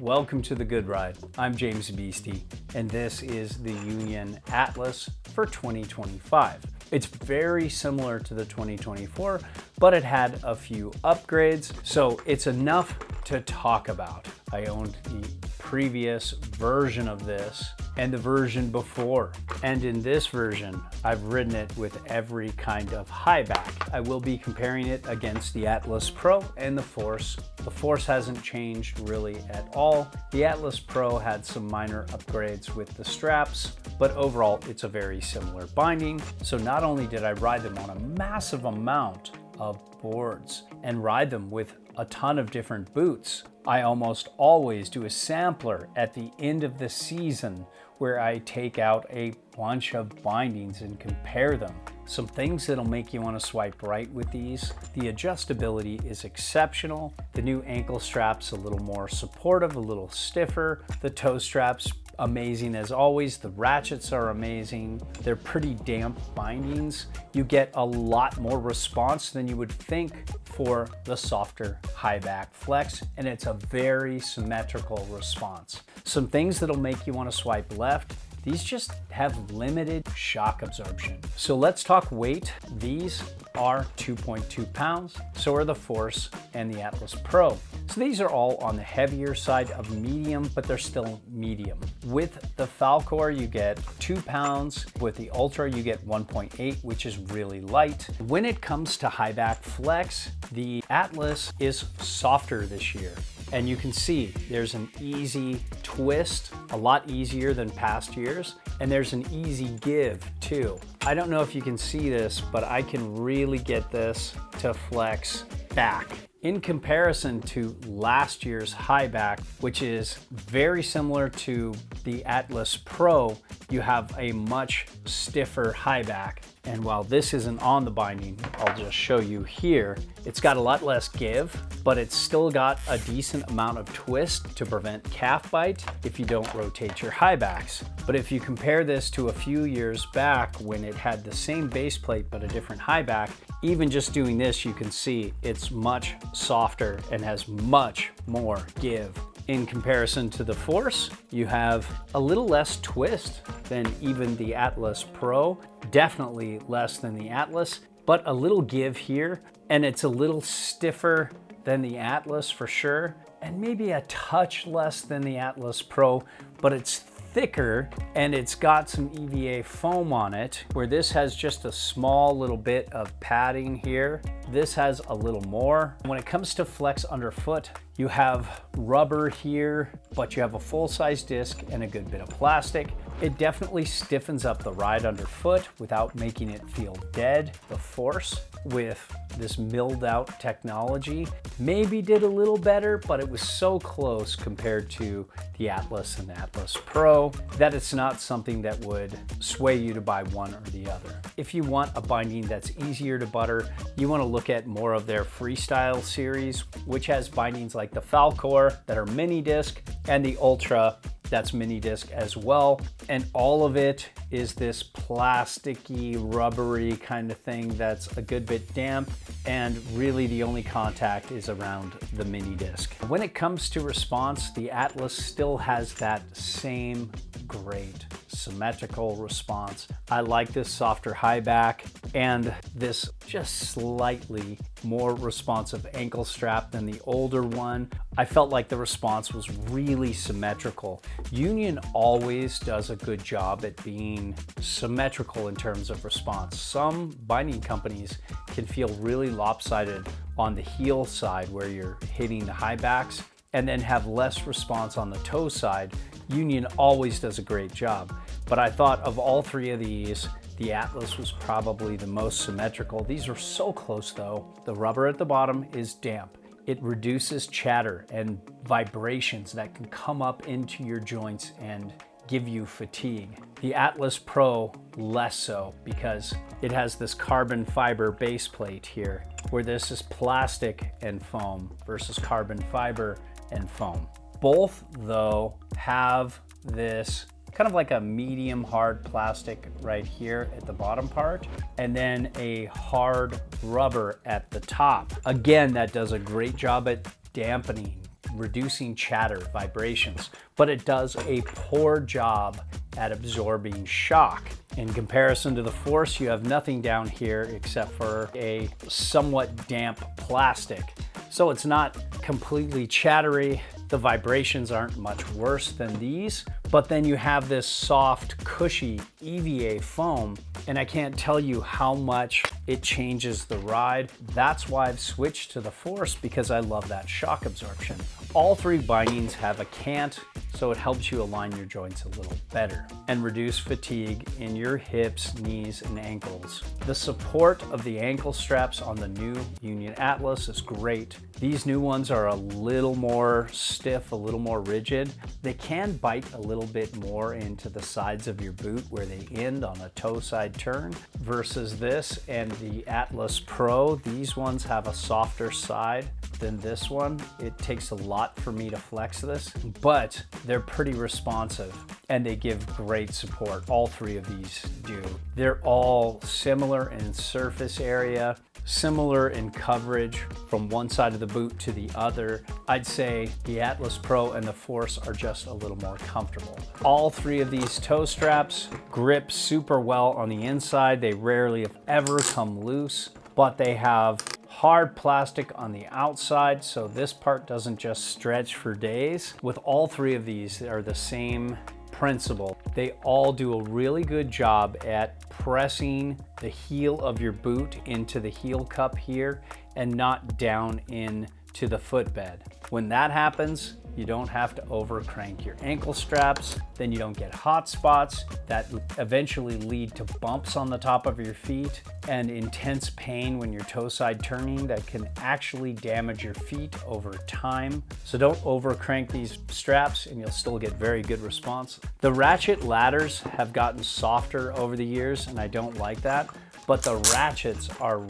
Welcome to The Good Ride. I'm James Beastie, and this is the Union Atlas for 2025. It's very similar to the 2024, but it had a few upgrades, so it's enough to talk about. I owned the previous version of this and the version before. And in this version, I've ridden it with every kind of high back. I will be comparing it against the Atlas Pro and the Force. The Force hasn't changed really at all. The Atlas Pro had some minor upgrades with the straps, but overall it's a very similar binding. So not only did I ride them on a massive amount of boards and ride them with a ton of different boots, I almost always do a sampler at the end of the season where I take out a bunch of bindings and compare them. Some things that'll make you want to swipe right with these: the adjustability is exceptional. The new ankle strap's a little more supportive, a little stiffer. The toe straps, amazing as always. The ratchets are amazing. They're pretty damp bindings. You get a lot more response than you would think for the softer Highback Flex, and it's a very symmetrical response. Some things that'll make you want to swipe left: these just have limited shock absorption. So let's talk weight. These are 2.2 pounds. So are the Force and the Atlas Pro. So these are all on the heavier side of medium, but they're still medium. With the Falcor, you get 2 pounds. With the Ultra, you get 1.8, which is really light. When it comes to Highback Flex, the Atlas is softer this year. And you can see there's an easy twist, a lot easier than past years, and there's an easy give too. I don't know if you can see this, but I can really get this to flex back. In comparison to last year's Highback, which is very similar to the Atlas Pro, you have a much stiffer Highback. And while this isn't on the binding, I'll just show you here. It's got a lot less give, but it's still got a decent amount of twist to prevent calf bite if you don't rotate your Highbacks. But if you compare this to a few years back when it had the same base plate but a different Highback, even just doing this, you can see it's much softer and has much more give. In comparison to the Force, you have a little less twist than even the Atlas Pro, definitely less than the Atlas, but a little give here, and it's a little stiffer than the Atlas for sure, and maybe a touch less than the Atlas Pro, but it's thicker and it's got some EVA foam on it, where this has just a small little bit of padding here. This has a little more. When it comes to flex underfoot, you have rubber here, but you have a full-size disc and a good bit of plastic. It definitely stiffens up the ride underfoot without making it feel dead. The Force, with this milled out technology, maybe did a little better, but it was so close compared to the Atlas and Atlas Pro that it's not something that would sway you to buy one or the other. If you want a binding that's easier to butter, you want to look at more of their Freestyle series, which has bindings like the Falcor that are mini disc and the Ultra that's mini disc as well. And all of it is this plasticky, rubbery kind of thing that's a good bit damp, and really the only contact is around the mini disc. When it comes to response, the Atlas still has that same great symmetrical response. I like this softer Highback and this just slightly more responsive ankle strap than the older one. I felt like the response was really symmetrical. Union always does a good job at being symmetrical in terms of response. Some binding companies can feel really lopsided on the heel side where you're hitting the Highbacks, and then have less response on the toe side. Union always does a great job. But I thought of all three of these, the Atlas was probably the most symmetrical. These are so close though. The rubber at the bottom is damp. It reduces chatter and vibrations that can come up into your joints and give you fatigue. The Atlas Pro less so, because it has this carbon fiber base plate here, where this is plastic and foam versus carbon fiber and foam. Both though have this kind of like a medium hard plastic right here at the bottom part, and then a hard rubber at the top. Again, that does a great job at dampening reducing chatter, vibrations, but it does a poor job at absorbing shock. In comparison to the Force, you have nothing down here except for a somewhat damp plastic. So it's not completely chattery. The vibrations aren't much worse than these, but then you have this soft, cushy EVA foam, and I can't tell you how much it changes the ride. That's why I've switched to the Force, because I love that shock absorption. All three bindings have a cant, so it helps you align your joints a little better and reduce fatigue in your hips, knees, and ankles. The support of the ankle straps on the new Union Atlas is great. These new ones are a little more stiff, a little more rigid. They can bite a little bit more into the sides of your boot where they end on a toe side turn versus this and the Atlas Pro. These ones have a softer side than this one. It takes a lot for me to flex this, but they're pretty responsive and they give great support. All three of these do. They're all similar in surface area, similar in coverage from one side of the boot to the other. I'd say the Atlas Pro and the Force are just a little more comfortable. All three of these toe straps grip super well on the inside. They rarely if ever come loose, but they have hard plastic on the outside, so this part doesn't just stretch for days. With all three of these, they are the same principle. They all do a really good job at pressing the heel of your boot into the heel cup here and not down into the footbed. When that happens, you don't have to over crank your ankle straps, then you don't get hot spots that eventually lead to bumps on the top of your feet and intense pain when you're toe side turning that can actually damage your feet over time. So don't over crank these straps and you'll still get very good response. The ratchet ladders have gotten softer over the years and I don't like that, but the ratchets are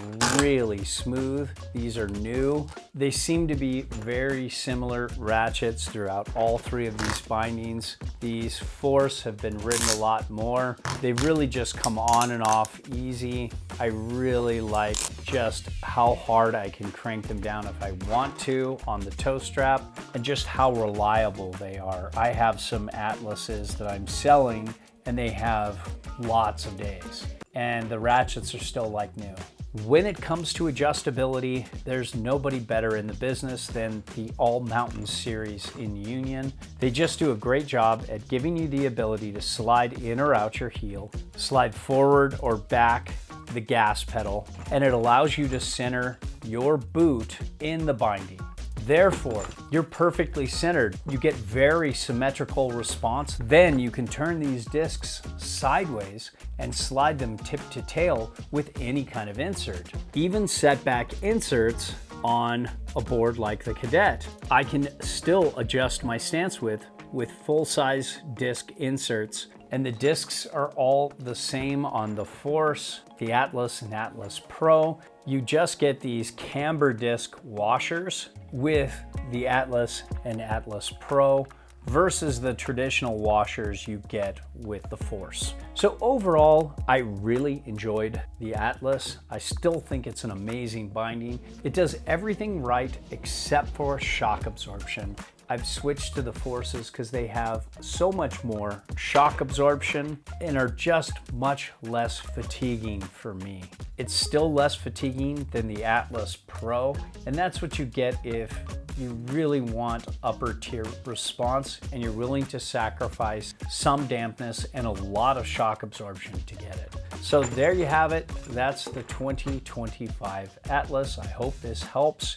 really smooth. These are new. They seem to be very similar ratchets throughout all three of these bindings. These Force have been ridden a lot more. They really just come on and off easy. I really like just how hard I can crank them down if I want to on the toe strap and just how reliable they are. I have some Atlases that I'm selling and they have lots of days, and the ratchets are still like new. When it comes to adjustability, there's nobody better in the business than the All Mountain series in Union. They just do a great job at giving you the ability to slide in or out your heel, slide forward or back the gas pedal, and it allows you to center your boot in the binding. Therefore, you're perfectly centered. You get very symmetrical response. Then you can turn these discs sideways and slide them tip to tail with any kind of insert. Even setback inserts on a board like the Cadet, I can still adjust my stance with full-size disc inserts, and the discs are all the same on the Force, the Atlas, and Atlas Pro. You just get these camber disc washers with the Atlas and Atlas Pro versus the traditional washers you get with the Force. So overall, I really enjoyed the Atlas. I still think it's an amazing binding. It does everything right except for shock absorption. I've switched to the Forces because they have so much more shock absorption and are just much less fatiguing for me. It's still less fatiguing than the Atlas Pro, and that's what you get if you really want upper tier response and you're willing to sacrifice some dampness and a lot of shock absorption to get it. So there you have it. That's the 2025 Atlas. I hope this helps.